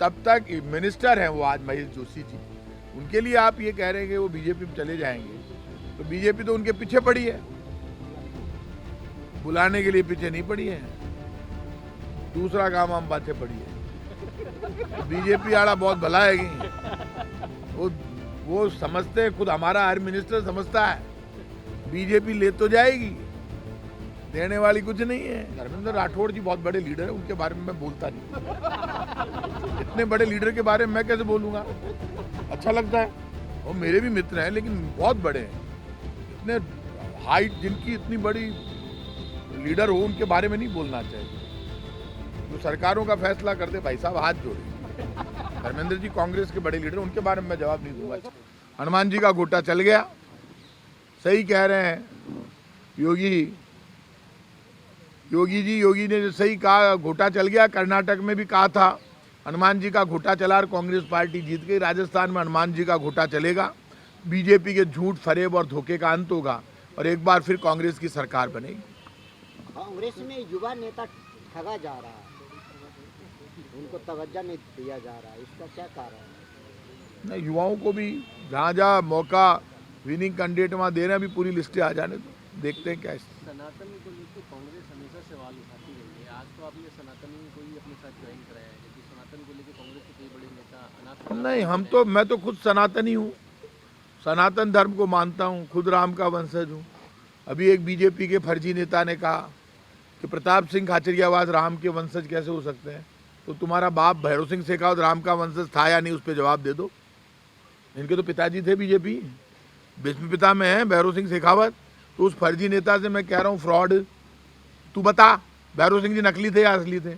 तब तक मिनिस्टर हैं वो आज महेश जोशी जी, उनके लिए आप ये कह रहे हैं कि वो बीजेपी में चले जाएंगे, तो बीजेपी तो उनके पीछे पड़ी है, बुलाने के लिए पीछे नहीं पड़ी है। दूसरा काम हम बातें पड़ी है। बीजेपी आड़ा बहुत भला है कि वो समझते हैं, खुद हमारा हर मिनिस्टर समझता है बीजेपी ले तो जाएगी, देने वाली कुछ नहीं है। धर्मेंद्र राठौड़ जी बहुत बड़े लीडर है, उनके बारे में मैं बोलता नहीं। इतने बड़े लीडर के बारे में मैं कैसे बोलूंगा? अच्छा लगता है, वो मेरे भी मित्र हैं लेकिन बहुत बड़े हैं, इतने हाइट जिनकी इतनी बड़ी लीडर हो उनके बारे में नहीं बोलना चाहिए। जो सरकारों का फैसला करते भाई साहब हाथ जोड़े। धर्मेंद्र जी कांग्रेस के बड़े लीडर, उनके बारे में मैं जवाब नहीं दूंगा। हनुमान जी का घोटा चल गया, सही कह रहे हैं योगी ने जो सही कहा, घोटा चल गया। कर्नाटक में भी कहा था हनुमान जी का घोटा चला और कांग्रेस पार्टी जीत गई। राजस्थान में हनुमान जी का घोटा चलेगा, बीजेपी के झूठ फरेब और धोखे का अंत होगा और एक बार फिर कांग्रेस की सरकार बनेगी। कांग्रेस में युवा नेता ठगा जा रहा है, उनको तवज्जो नहीं दिया जा रहा है, इसका क्या कारण है? नहीं, युवाओं को भी जहाँ जहाँ मौका विनिंग कैंडिडेट वहाँ दे रहे हैं, अभी पूरी लिस्टें आ जाने दो, देखते हैं क्या है। सनातन को लेकर कांग्रेस हमेशा सवाल उठाती रही है। आज तो आपने सनातन को ही अपने साथ ज्वाइन कराया है, क्योंकि सनातन को लेकर कांग्रेस के कई बड़े नेता नहीं, मैं तो खुद सनातनी हूँ, सनातन धर्म को मानता हूँ, खुद राम का वंशज हूँ। अभी एक बीजेपी के फर्जी नेता ने कहा कि प्रताप सिंह खाचरियावास राम के वंशज कैसे हो सकते हैं, तो तुम्हारा बाप भैरव सिंह शेखावत राम का वंशज था या नहीं, उस पर जवाब दे दो। इनके तो पिताजी थे बीजेपी, भीष्म पिता में है भैरव सिंह शेखावत। तो उस फर्जी नेता से मैं कह रहा हूँ फ्रॉड, तू बता भैरव सिंह जी नकली थे या असली थे?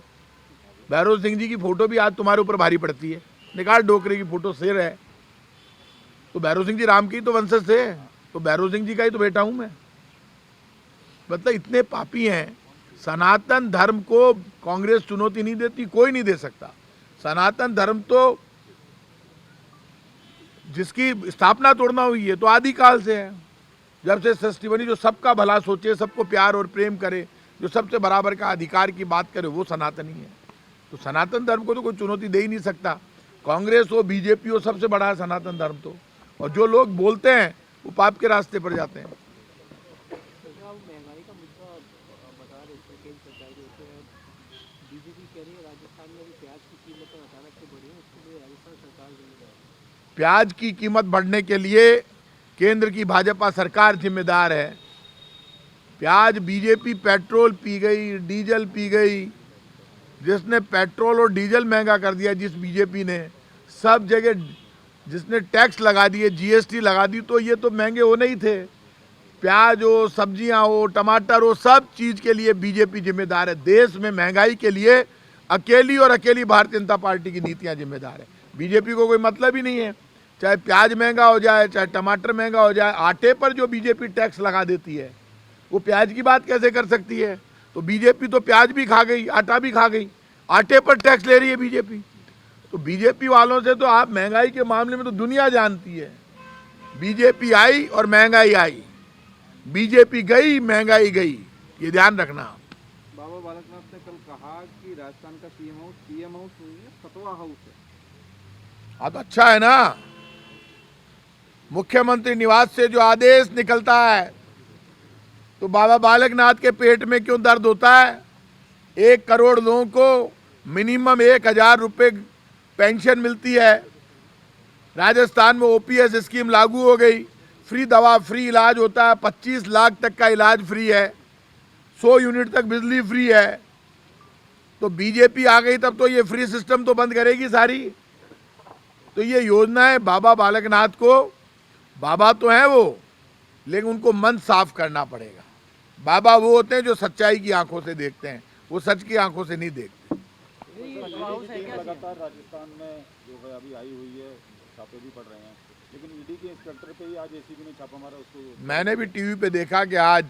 भैरव सिंह जी की फोटो भी आज तुम्हारे ऊपर भारी पड़ती है, निकाल डोकरे की फोटो, शेर है। तो भैरव सिंह जी राम के ही तो वंशज थे, तो भैरव सिंह जी का ही तो बेटा हूं मैं। मतलब इतने पापी हैं। सनातन धर्म को कांग्रेस चुनौती नहीं देती, कोई नहीं दे सकता। सनातन धर्म तो जिसकी स्थापना तोड़ना हुई है तो आदिकाल से है, जब से सृष्टि बनी। जो सबका भला सोचे, सबको प्यार और प्रेम करे, जो सबसे बराबर का अधिकार की बात करे, वो सनातनी है। तो सनातन धर्म को तो कोई चुनौती दे ही नहीं सकता। कांग्रेस हो, बीजेपी हो, सबसे बड़ा है सनातन धर्म तो। और जो लोग बोलते हैं वो पाप के रास्ते पर जाते हैं। महंगाई का मुद्दा बता रहे थे, केंद्र सरकार के ऊपर बीजेपी कह रही है राजस्थान में भी प्याज की कीमतें अचानक से बढ़ी है, उसके लिए राजस्थान सरकार जिम्मेदार है। प्याज की कीमत बढ़ने के लिए केंद्र की भाजपा सरकार जिम्मेदार है। प्याज बीजेपी पेट्रोल पी गई, डीजल पी गई। जिसने पेट्रोल और डीजल महंगा कर दिया, जिस बीजेपी ने सब जगह जिसने टैक्स लगा दिए, जीएसटी लगा दी, तो ये तो महंगे होने ही थे। प्याज हो, सब्जियां हो, टमाटर हो, सब चीज के लिए बीजेपी जिम्मेदार है। देश में महंगाई के लिए अकेली और अकेली भारतीय जनता पार्टी की नीतियां जिम्मेदार है। बीजेपी को कोई मतलब ही नहीं है, चाहे प्याज महंगा हो जाए, चाहे टमाटर महंगा हो जाए। आटे पर जो बीजेपी टैक्स लगा देती है, वो प्याज की बात कैसे कर सकती है? तो बीजेपी तो प्याज भी खा गई, आटा भी खा गई, आटे पर टैक्स ले रही है बीजेपी। तो बीजेपी वालों से तो आप महंगाई के मामले में तो दुनिया जानती है। बीजेपी आई और महंगाई आई, बीजेपी गई, महंगाई गई, ये ध्यान रखना। बाबा बालकनाथ ने कल कहा कि राजस्थान का सीएम हाउस नहीं है, फतवा हाउस है। हाँ तो अच्छा है ना, मुख्यमंत्री निवास से जो आदेश निकलता है तो बाबा बालकनाथ के पेट में क्यों दर्द होता है? 1 करोड़ लोगों को मिनिमम 1000 रुपये पेंशन मिलती है। राजस्थान में ओपीएस स्कीम लागू हो गई, फ्री दवा, फ्री इलाज होता है, 25 लाख तक का इलाज फ्री है, 100 यूनिट तक बिजली फ्री है। तो बीजेपी आ गई तब तो ये फ्री सिस्टम तो बंद करेगी सारी। तो ये योजना है बाबा बालकनाथ को, बाबा तो हैं वो, लेकिन उनको मन साफ करना पड़ेगा। बाबा वो होते हैं जो सच्चाई की आंखों से देखते हैं, वो सच की आंखों से नहीं देखते। लगातार राजस्थान में जो है अभी आई हुई है, छापे भी पड़ रहे हैं, लेकिन ईडी के इंस्पेक्टर पे ही आज एसीबी ने छापा मारा। उसको मैंने भी टीवी पे देखा कि आज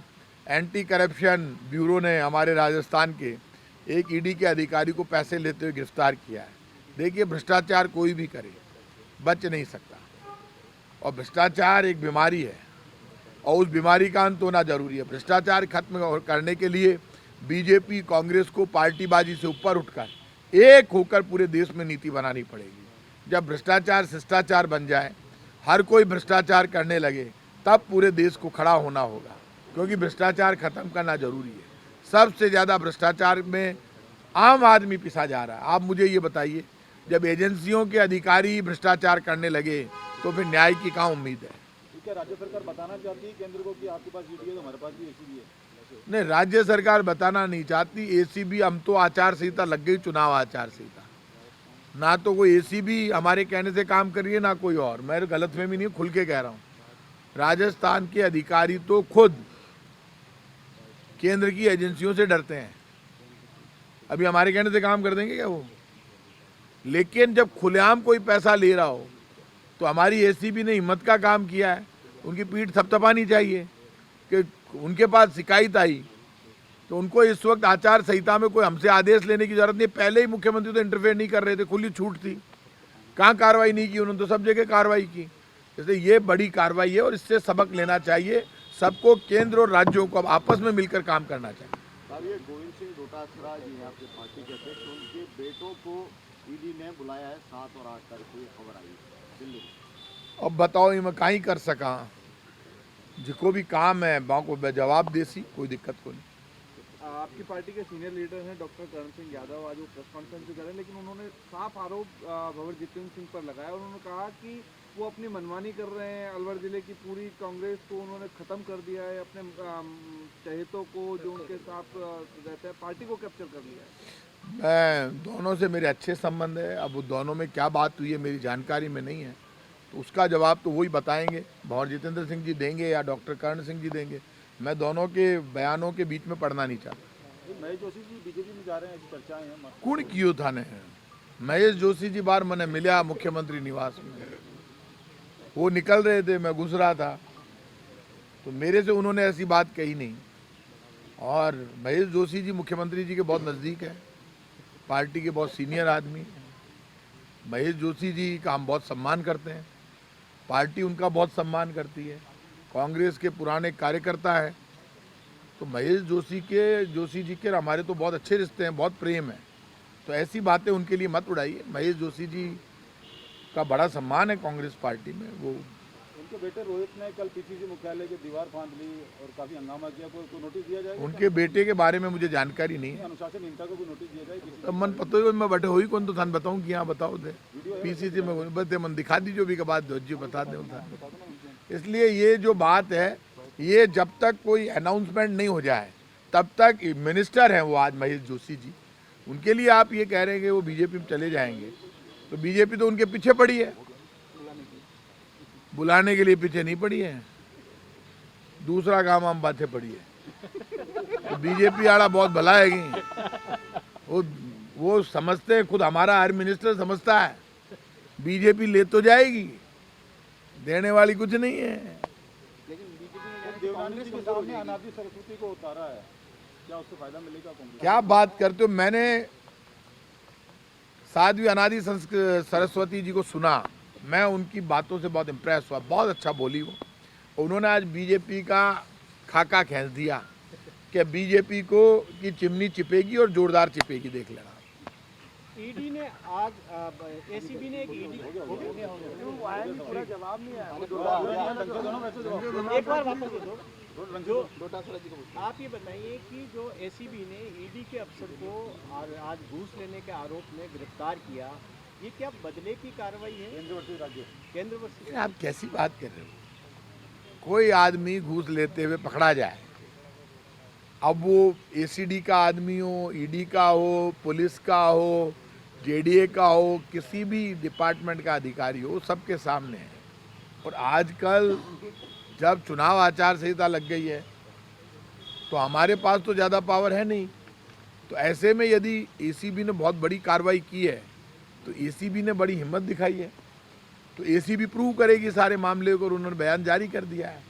एंटी करप्शन ब्यूरो ने हमारे राजस्थान के एक ईडी के अधिकारी को पैसे लेते हुए गिरफ्तार किया है। देखिए, भ्रष्टाचार कोई भी करे बच नहीं सकता, और भ्रष्टाचार एक बीमारी है और उस बीमारी का अंत होना जरूरी है। भ्रष्टाचार खत्म करने के लिए बीजेपी कांग्रेस को पार्टीबाजी से ऊपर उठकर एक होकर पूरे देश में नीति बनानी पड़ेगी। जब भ्रष्टाचार शिष्टाचार बन जाए, हर कोई भ्रष्टाचार करने लगे, तब पूरे देश को खड़ा होना होगा, क्योंकि भ्रष्टाचार खत्म करना जरूरी है। सबसे ज़्यादा भ्रष्टाचार में आम आदमी पिसा जा रहा है। आप मुझे ये बताइए, जब एजेंसियों के अधिकारी भ्रष्टाचार करने लगे तो फिर न्याय की कहाँ उम्मीद है? क्या राज्य सरकार बताना चाहती है केंद्र को कि आपके पास ईडी है तो हमारे पास भी एसीबी है? नहीं, राज्य सरकार बताना नहीं चाहती। एसीबी, हम तो आचार संहिता लग गई, चुनाव आचार संहिता, ना तो कोई एसीबी हमारे कहने से काम कर रही है ना कोई और। मैं गलतफहमी नहीं, खुल के कह रहा हूँ। राजस्थान के अधिकारी तो खुद केंद्र की एजेंसियों से डरते हैं। अभी हमारे कहने से काम कर देंगे क्या वो? लेकिन जब खुलेआम कोई पैसा ले रहा हो तो हमारी एसीबी ने हिम्मत का काम किया है। उनकी पीठ थपथपानी चाहिए कि उनके पास शिकायत आई तो उनको इस वक्त आचार संहिता में कोई हमसे आदेश लेने की जरूरत नहीं। पहले ही मुख्यमंत्री तो इंटरफेयर नहीं कर रहे थे, खुली छूट थी। कहाँ कार्रवाई नहीं की उन्होंने? तो सब जगह कार्रवाई की। इसलिए ये बड़ी कार्रवाई है और इससे सबक लेना चाहिए सबको। केंद्र और राज्यों को अब आपस में मिलकर काम करना चाहिए। साहब, ये गोविंद सिंह डोटासरा जी हैं आपके पार्टी के अध्यक्ष, उनके बेटों को ईडी ने बुलाया है 7 और 8 तारीख को, ये खबर आई दिल्ली में। अब बताओ, ये मैं कहीं कर सका? जिको भी काम है वहाँ को जवाब देसी, कोई दिक्कत को नहीं। आपकी पार्टी के सीनियर लीडर हैं डॉक्टर करण सिंह यादव, आज वो प्रेस कॉन्फ्रेंस भी करें, लेकिन उन्होंने साफ आरोप भंवर जितेंद्र सिंह पर लगाया और उन्होंने कहा कि वो अपनी मनमानी कर रहे हैं। अलवर जिले की पूरी कांग्रेस को उन्होंने खत्म कर दिया है, अपने चहेतों को जो उनके साथ रहते हैं, पार्टी को कैप्चर कर लिया है। मैं दोनों से मेरे अच्छे संबंध है। अब वो दोनों में क्या बात हुई है मेरी जानकारी में नहीं है, तो उसका जवाब तो वही बताएंगे, भंवर जितेंद्र सिंह जी देंगे या डॉक्टर करण सिंह जी देंगे। मैं दोनों के बयानों के बीच में पढ़ना नहीं चाहता। महेश जोशी जी बीजेपी में जा रहे हैं, ऐसी चर्चाएं हैं। कौन कियो था ने? महेश जोशी जी बार मैंने मिला मुख्यमंत्री निवास में, वो निकल रहे थे, मैं घुस रहा था, तो मेरे से उन्होंने ऐसी बात कही नहीं। और महेश जोशी जी मुख्यमंत्री जी के बहुत नज़दीक है, पार्टी के बहुत सीनियर आदमी हैं। महेश जोशी जी का हम बहुत सम्मान करते हैं, पार्टी उनका बहुत सम्मान करती है, कांग्रेस के पुराने कार्यकर्ता है। तो महेश जोशी जी के हमारे तो बहुत अच्छे रिश्ते हैं, बहुत प्रेम है। तो ऐसी बातें उनके लिए मत उड़ाइए। महेश जोशी जी का बड़ा सम्मान है कांग्रेस पार्टी में। वो उनके बेटे रोहित ने कल पीसीसी मुख्यालय की दीवार फांद ली और काफी हंगामा किया। कोई नोटिस दिया जाएगा? उनके बेटे के बारे में मुझे जानकारी नहीं है। अनुशासनहीनता को कोई नोटिस दिया जाए? तब मन पता ही मैं बैठे हुई कौन तो थान बताऊँ कि यहाँ बताओ दे पीसीसी में बते मन दिखा दीजिए भी के बाद जी बता दें था। इसलिए ये जो बात है, ये जब तक कोई अनाउंसमेंट नहीं हो जाए तब तक मिनिस्टर हैं वो आज महेश जोशी जी, उनके लिए आप ये कह रहे हैं कि वो बीजेपी में चले जाएंगे, तो बीजेपी तो उनके पीछे पड़ी है, बुलाने के लिए पीछे नहीं पड़ी है। दूसरा काम हम बातें पड़ी है। तो बीजेपी आड़ा बहुत भला है कि वो समझते हैं, खुद हमारा हर मिनिस्टर समझता है बीजेपी ले तो जाएगी, देने वाली कुछ नहीं है। लेकिन बीजेपी ने देवनानी जी के सामने अनादि सरस्वती को उतारा है, क्या उससे फायदा मिलेगा कांग्रेस? क्या बात करते हो? मैंने साध्वी अनादि सरस्वती जी को सुना, मैं उनकी बातों से बहुत इम्प्रेस हुआ, बहुत अच्छा बोली वो। उन्होंने आज बीजेपी का खाका खींच दिया कि बीजेपी को की चिमनी चिपेगी और जोरदार चिपेगी, देख लेना। ईडी ने आज एसीबी ने एक ईडी पूरा जवाब नहीं आया। एक बार वापस दो। जो आप ये बताइए कि जो एसीबी ने ईडी के अफसर को आज घूस लेने के आरोप में गिरफ्तार किया, ये क्या बदले की कार्रवाई है? केंद्रवर्ती। आप कैसी बात कर रहे हो? कोई आदमी घूस लेते हुए पकड़ा जाए, अब वो एसीडी का आदमी हो, ईडी का हो, पुलिस का हो, जेडीए का हो, किसी भी डिपार्टमेंट का अधिकारी हो, सबके सामने है। और आजकल जब चुनाव आचार संहिता लग गई है तो हमारे पास तो ज़्यादा पावर है नहीं। तो ऐसे में यदि एसीबी ने बहुत बड़ी कार्रवाई की है तो एसीबी ने बड़ी हिम्मत दिखाई है, तो एसीबी प्रूव करेगी सारे मामले को, और उन्होंने बयान जारी कर दिया है।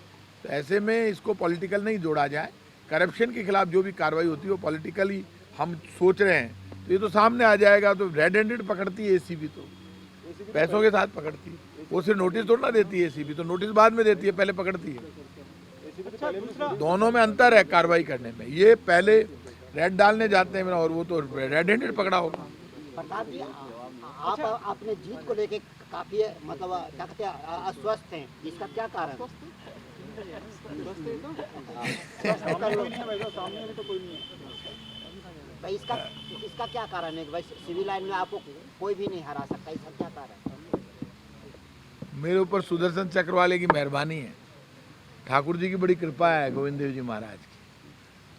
तो ऐसे में इसको पॉलिटिकल नहीं जोड़ा जाए। करप्शन के खिलाफ जो भी कार्रवाई होती है वो पॉलिटिकली हम सोच रहे हैं, तो ये तो सामने आ जाएगा। तो रेड हैंडेड पकड़ती है एसीबी, तो पैसों के साथ पकड़ती है। वो सिर्फ नोटिस थोड़ा ना देती है एसीबी, तो नोटिस बाद में देती है, पहले पकड़ती है। दोनों में अंतर है कार्रवाई करने में। ये पहले रेड डालने जाते हैं और वो तो रेड हैंडेड पकड़ा होगा। प्रताप जी, आप अपने जीत को लेके काफी मतलब क्या कहते हैं अस्वस्थ हैं, इसका क्या कारण? सामने भी तो कोई नहीं है। भाई इसका क्या कारण है कि भाई सिविल लाइन में आपको कोई भी नहीं हरा सकता, इसका क्या कारण है? मेरे ऊपर सुदर्शन चक्र वाले की मेहरबानी है, ठाकुर जी की बड़ी कृपा है, गोविंद देव जी महाराज की।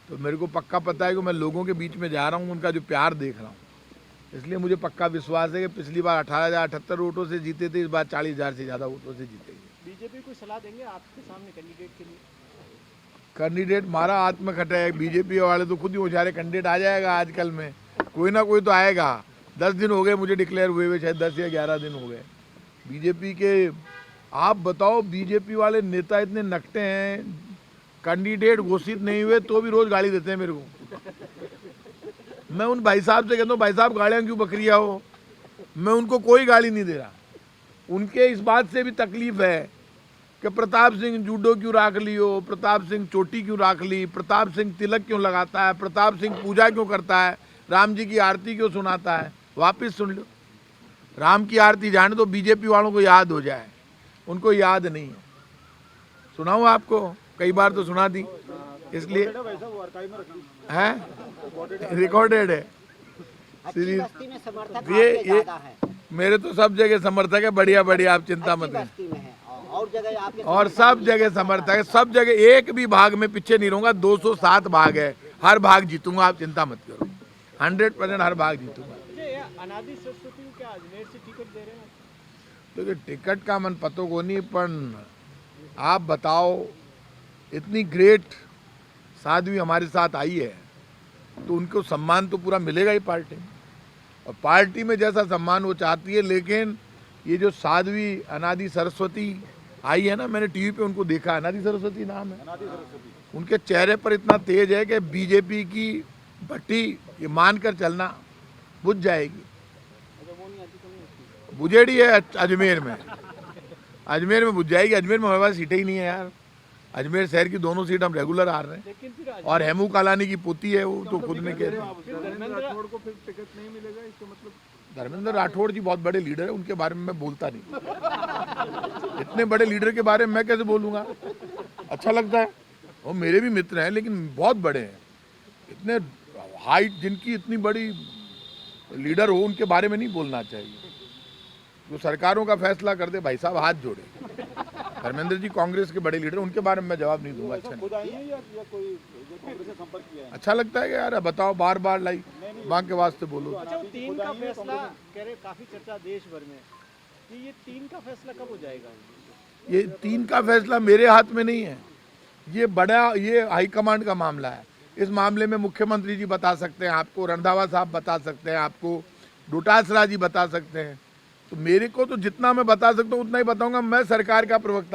तो मेरे को पक्का पता है कि मैं लोगों के बीच में जा रहा हूँ, उनका जो प्यार देख रहा हूँ, इसलिए मुझे पक्का विश्वास है कि पिछली बार 18,078 वोटों से जीते थे, इस बार 40,000 से ज़्यादा वोटों से जीतेंगे। बीजेपी को सलाह देंगे आपके सामने कैंडिडेट के लिए? कैंडिडेट मारा आत्मखट है, बीजेपी वाले तो खुद ही होशियारे, कैंडिडेट आ जाएगा आजकल में, कोई ना कोई तो आएगा। 10 दिन हो गए मुझे डिक्लेयर हुए हुए, शायद 10 या 11 दिन हो गए बीजेपी के। आप बताओ, बीजेपी वाले नेता इतने नकटे हैं, कैंडिडेट घोषित नहीं हुए तो भी रोज गाली देते हैं मेरे को। मैं उन भाई साहब से कहता हूँ, भाई साहब गालियाँ क्यों बकरिया हो, मैं उनको कोई गाली नहीं दे रहा। उनके इस बात से भी तकलीफ है कि प्रताप सिंह जूडो क्यों राख लियो, प्रताप सिंह चोटी क्यों राख ली, प्रताप सिंह तिलक क्यों लगाता है, प्रताप सिंह पूजा क्यों करता है, राम जी की आरती क्यों सुनाता है। वापिस सुन लो, राम की आरती जाने तो बीजेपी वालों को याद हो जाए, उनको याद नहीं है। सुनाऊँ आपको, कई बार तो सुना दी, इसलिए है रिकॉर्डेड है। अच्छी बस्ती में समर्थक ये आपके ज्यादा है, मेरे तो सब जगह समर्थक है, बढ़िया बढ़िया, आप चिंता मत अच्छी करें। बस्ती में है और जगह आपके और सब जगह समर्थक है, सब जगह, एक भी भाग में पीछे नहीं रहूंगा। 207 भाग है, हर भाग जीतूंगा, आप चिंता मत करो, 100% हर भाग जीतूंगा। अनादि सरस्वती को क्या अजमेर से टिकट दे रहे हैं? देखिए, टिकट का मन पतो को नहीं, पर आप बताओ, इतनी ग्रेट साध्वी हमारे साथ आई है तो उनको सम्मान तो पूरा मिलेगा ही पार्टी में, और पार्टी में जैसा सम्मान वो चाहती है। लेकिन ये जो साध्वी अनादि सरस्वती आई है ना, मैंने टीवी पे उनको देखा, अनादि सरस्वती नाम है, उनके चेहरे पर इतना तेज है कि बीजेपी की भट्टी ये मानकर चलना बुझ जाएगी। बुझेड़ी है अजमेर में, अजमेर में बुझ जाएगी। अजमेर में हमारे पास सीटें ही नहीं है यार, अजमेर शहर की दोनों सीट हम रेगुलर आ रहे हैं, लेकिन फिर और हेमू कालानी की पोती है, वो तो खुद ने कह रहे हैं। धर्मेंद्र राठौड़ को फिर टिकट नहीं मिलेगा, इसका मतलब? धर्मेंद्र राठौड़ जी बहुत बड़े लीडर है, उनके बारे में मैं बोलता नहीं। इतने बड़े लीडर के बारे में मैं कैसे बोलूँगा, अच्छा लगता है, वो मेरे भी मित्र हैं लेकिन बहुत बड़े हैं, इतने हाइट जिनकी इतनी बड़ी लीडर हो, उनके बारे में नहीं बोलना चाहिए। जो सरकारों का फैसला कर दे, भाई साहब हाथ जोड़े। धर्मेंद्र जी कांग्रेस के बड़े लीडर, उनके बारे में मैं जवाब नहीं दूंगा। अच्छा नहीं, खुद आई है या कोई जो कांग्रेस से संपर्क किया है? अच्छा लगता है कि यार बताओ, बार बार लाई माँ के वास्ते बोलो। अच्छा, वो 3 का फैसला कह रहे, काफी चर्चा देश भर में कि ये 3 का फैसला कब हो जाएगा? ये 3 का फैसला मेरे हाथ में नहीं है, ये बड़ा, ये हाईकमांड का मामला है। इस मामले में मुख्यमंत्री जी बता सकते हैं आपको, रंधावा साहब बता सकते हैं आपको, डोटासरा जी बता सकते हैं। तो मेरे को तो जितना मैं बता सकता हूँ उतना ही बताऊंगा, मैं सरकार का प्रवक्ता